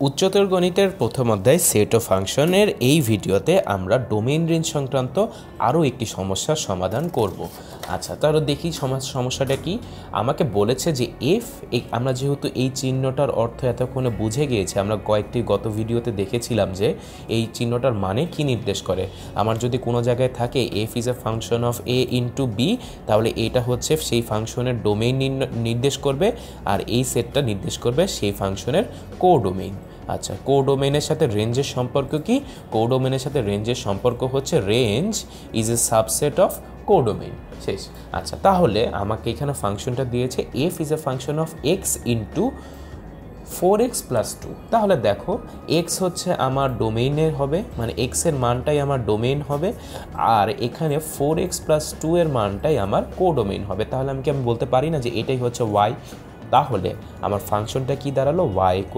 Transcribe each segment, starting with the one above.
উচ্চতর গণিতের প্রথম অধ্যায় সেট ও ফাংশনের এই ভিডিওতে আমরা ডোমেইন রেঞ্জ সংক্রান্ত আরও একটি সমস্যার সমাধান করব। আচ্ছা, তাহলে দেখি সমস্যাটা কি। আমাকে বলেছে যে আমরা যেহেতু এই চিহ্নটার অর্থ এতক্ষণে বুঝে গিয়েছি, আমরা কয়েকটি গত ভিডিওতে দেখেছিলাম যে এই চিহ্নটার মানে কি নির্দেশ করে। আমার যদি কোনো জায়গায় থাকে F is A function of A into B, তাহলে এটা হচ্ছে সেই ফাংশনের ডোমেইন নির্দেশ করবে, আর এই সেটটা নির্দেশ করবে সেই ফাংশনের কোডোমেইন। আচ্ছা, কোডোমেইনের সাথে রেঞ্জের সম্পর্ক কি? কোডোমেইনের সাথে রেঞ্জের সম্পর্ক হচ্ছে range is a subset of codomain. শেষ। আচ্ছা, তাহলে আমাকে এখানে ফাংশনটা দিয়েছে F is A function of x into 4x + 2। তাহলে দেখো এক্স হচ্ছে আমার ডোমেইনের হবে, মানে এক্সের মানটাই আমার ডোমেইন হবে, আর এখানে 4x + 2 এর মানটাই আমার কোডোমেইন হবে। তাহলে আমি বলতে পারি না যে এটাই হচ্ছে ওয়াই? তাহলে আমার ফাংশনটা কি দাঁড়ালো? y =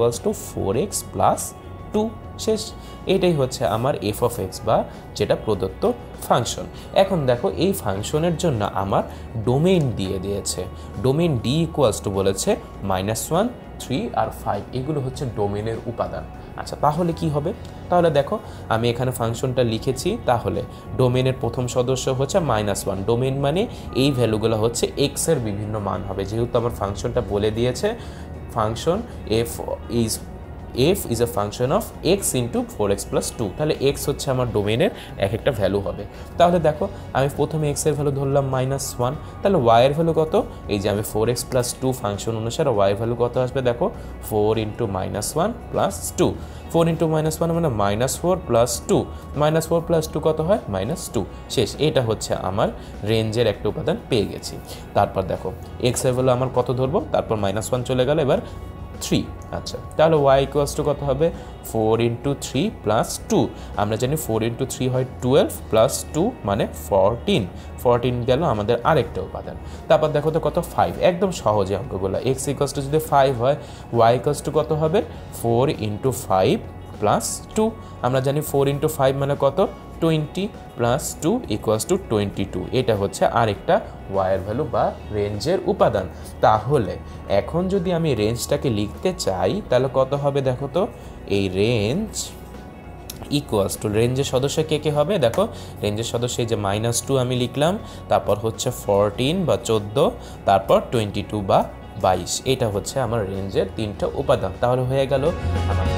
4x + 2। শেষ। এটাই হচ্ছে আমার এফ অফ এক্স, বা যেটা প্রদত্ত ফাংশন। এখন দেখো এই ফাংশনের জন্য আমার ডোমেইন দিয়ে দিয়েছে। ডোমেইন ডি বলেছে -1, 3 আর 5, এগুলো হচ্ছে ডোমেইনের উপাদান। আচ্ছা, তাহলে কি হবে? তাহলে দেখো আমি এখানে ফাংশনটা লিখেছি। তাহলে ডোমেইনের প্রথম সদস্য হচ্ছে -1। ডোমেইন মানে এই ভ্যালুগুলো হচ্ছে এক্সের বিভিন্ন মান হবে, যেহেতু আমার ফাংশনটা বলে দিয়েছে function F is A function of x into 4x + 2। তাহলে এক্স হচ্ছে আমার ডোমেইনের এক একটা ভ্যালু হবে। তাহলে দেখো আমি প্রথমে এক্সের ভ্যালু ধরলাম -1, তাহলে ওয়াইয়ের ভ্যালু কত? এই যে আমি 4x + 2 ফাংশন অনুসারে ওয়াইয়ের ভ্যালু কত আসবে দেখো, 4 × -1 + 2। 4 × -1 মানে -4 + 2, -4 + 2 কত হয়? -2। শেষ। এটা হচ্ছে আমার রেঞ্জের একটা উপাদান পেয়ে গেছি। তারপর দেখো এক্সের ভ্যালু আমার কত ধরবো, তারপর -1 চলে গেল, এবার 3। আচ্ছা, তাহলে y = কত হবে? 4 × 3 + 2। আমরা জানি 4 × 3 হয় 12 + 2 মানে 14। 14 গেল আমাদের আরেকটা উপাদান। তারপর দেখো তো কত? 5। একদম সহজে অঙ্কগুলো। x = যদি 5 হয়, y = কত হবে? 4 × 5 + 2। আমরা জানি 4 × 5 মানে কত? 20 + 2 = 22। এটা হচ্ছে আরেকটা ওয়াইয়ের ভ্যালু বা রেঞ্জের উপাদান। তাহলে এখন যদি আমি রেঞ্জটাকে লিখতে চাই, তাহলে কত হবে দেখো তো? এই রেঞ্জ রেঞ্জের সদস্য কে কে হবে দেখো। রেঞ্জের সদস্য এই যে -2 আমি লিখলাম, তারপর হচ্ছে 14 বা 14, তারপর 22 বা 22। এটা হচ্ছে আমার রেঞ্জের তিনটা উপাদান। তাহলে হয়ে গেল আমার